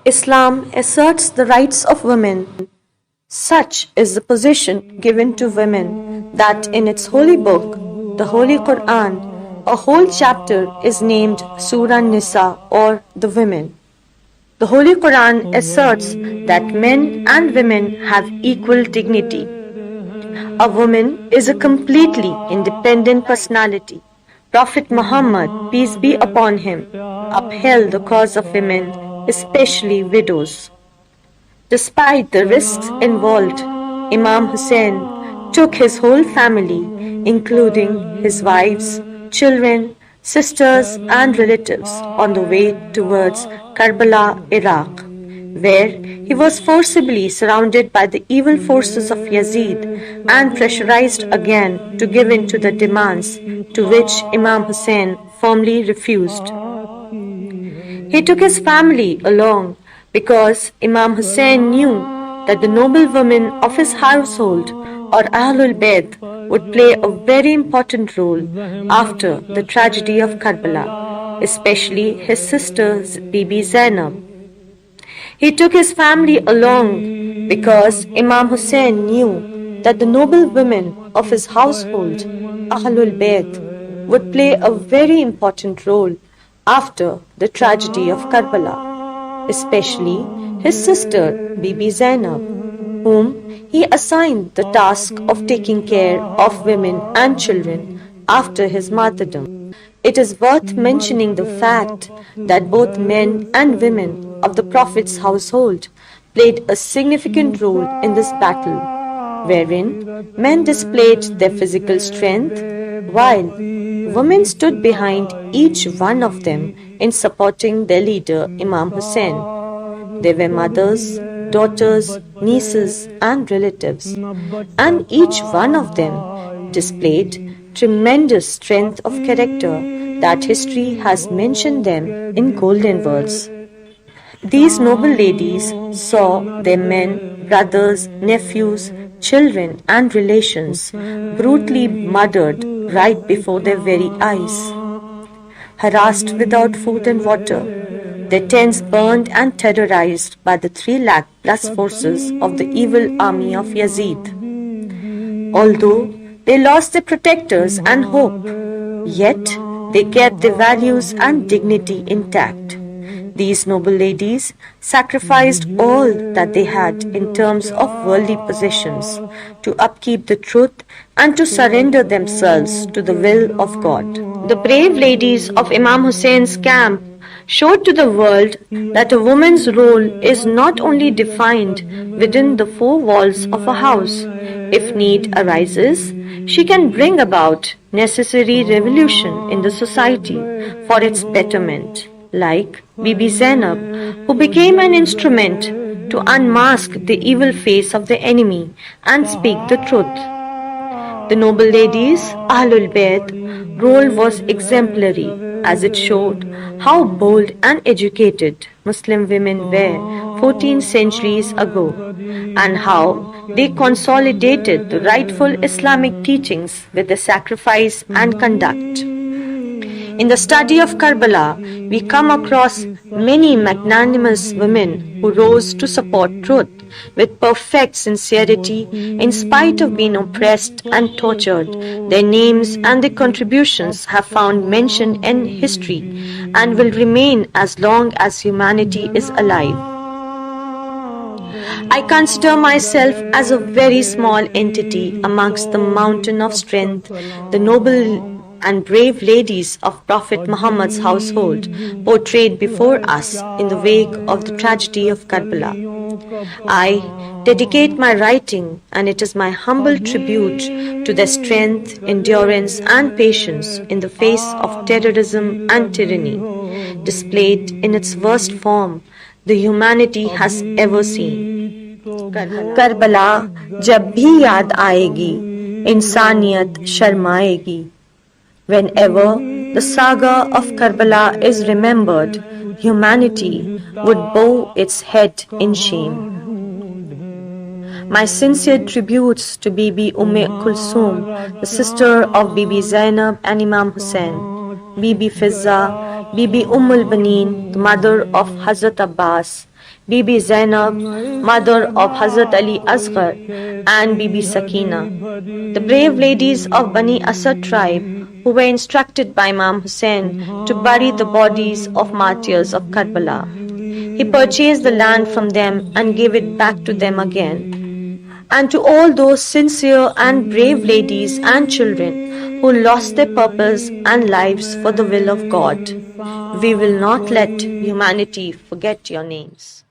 Islam asserts the rights of women. Such is the position given to women that in its holy book, the Holy Quran, a whole chapter is named Surah Nisa or the women. The Holy Quran asserts that men and women have equal dignity. A woman is a completely independent personality. Prophet Muhammad, peace be upon him, upheld the cause of women, especially widows. Despite the risks involved, Imam Hussain took his whole family, including his wives, children, sisters and relatives, on the way towards Karbala, Iraq, where he was forcibly surrounded by the evil forces of Yazid and pressurized again to give in to the demands, to which Imam Hussain firmly refused. He took his family along because Imam Hussain knew that the noble women of his household or Ahlul Bayt would play a very important role after the tragedy of Karbala, especially his sister Bibi Zaynab. He took his family along because Imam Hussain knew that the noble women of his household, Ahlul Bayt, would play a very important role after the tragedy of Karbala, especially his sister Bibi Zaynab, whom he assigned the task of taking care of women and children after his martyrdom. It is worth mentioning the fact that both men and women of the Prophet's household played a significant role in this battle, wherein men displayed their physical strength while women stood behind each one of them in supporting their leader Imam Hussain. They were mothers, daughters, nieces and relatives, and each one of them displayed tremendous strength of character that history has mentioned them in golden words. These noble ladies saw their men, brothers, nephews, children and relations brutally murdered right before their very eyes. Harassed without food and water, their tents burned and terrorized by the 3 lakh plus forces of the evil army of Yazid. Although they lost their protectors and hope, yet they kept their values and dignity intact. These noble ladies sacrificed all that they had in terms of worldly possessions to upkeep the truth and to surrender themselves to the will of God. The brave ladies of Imam Hussein's camp showed to the world that a woman's role is not only defined within the 4 walls of a house. If need arises, she can bring about necessary revolution in the society for its betterment, like Bibi Zaynab, who became an instrument to unmask the evil face of the enemy and speak the truth. The noble ladies' Ahlul Bayt role was exemplary, as it showed how bold and educated Muslim women were 14 centuries ago, and how they consolidated the rightful Islamic teachings with their sacrifice and conduct. In the study of Karbala, we come across many magnanimous women who rose to support truth with perfect sincerity in spite of being oppressed and tortured. Their names and their contributions have found mention in history and will remain as long as humanity is alive. I consider myself as a very small entity amongst the mountain of strength, the noble and brave ladies of Prophet Muhammad's household portrayed before us in the wake of the tragedy of Karbala. I dedicate my writing, and it is my humble tribute to their strength, endurance and patience in the face of terrorism and tyranny, displayed in its worst form the humanity has ever seen. Karbala jab bhi yaad aayegi, insaniyat sharmaegi. Whenever the saga of Karbala is remembered, humanity would bow its head in shame. My sincere tributes to Bibi Kulsum, the sister of Bibi Zaynab and Imam Hussain, Bibi Fizza, Bibi Baneen, the mother of Hazrat Abbas, Bibi Zaynab, mother of Hazrat Ali Asghar, and Bibi Sakina, the brave ladies of Bani Asad tribe who were instructed by Imam Hussain to bury the bodies of martyrs of Karbala. He purchased the land from them and gave it back to them again. And to all those sincere and brave ladies and children who lost their purpose and lives for the will of God, we will not let humanity forget your names.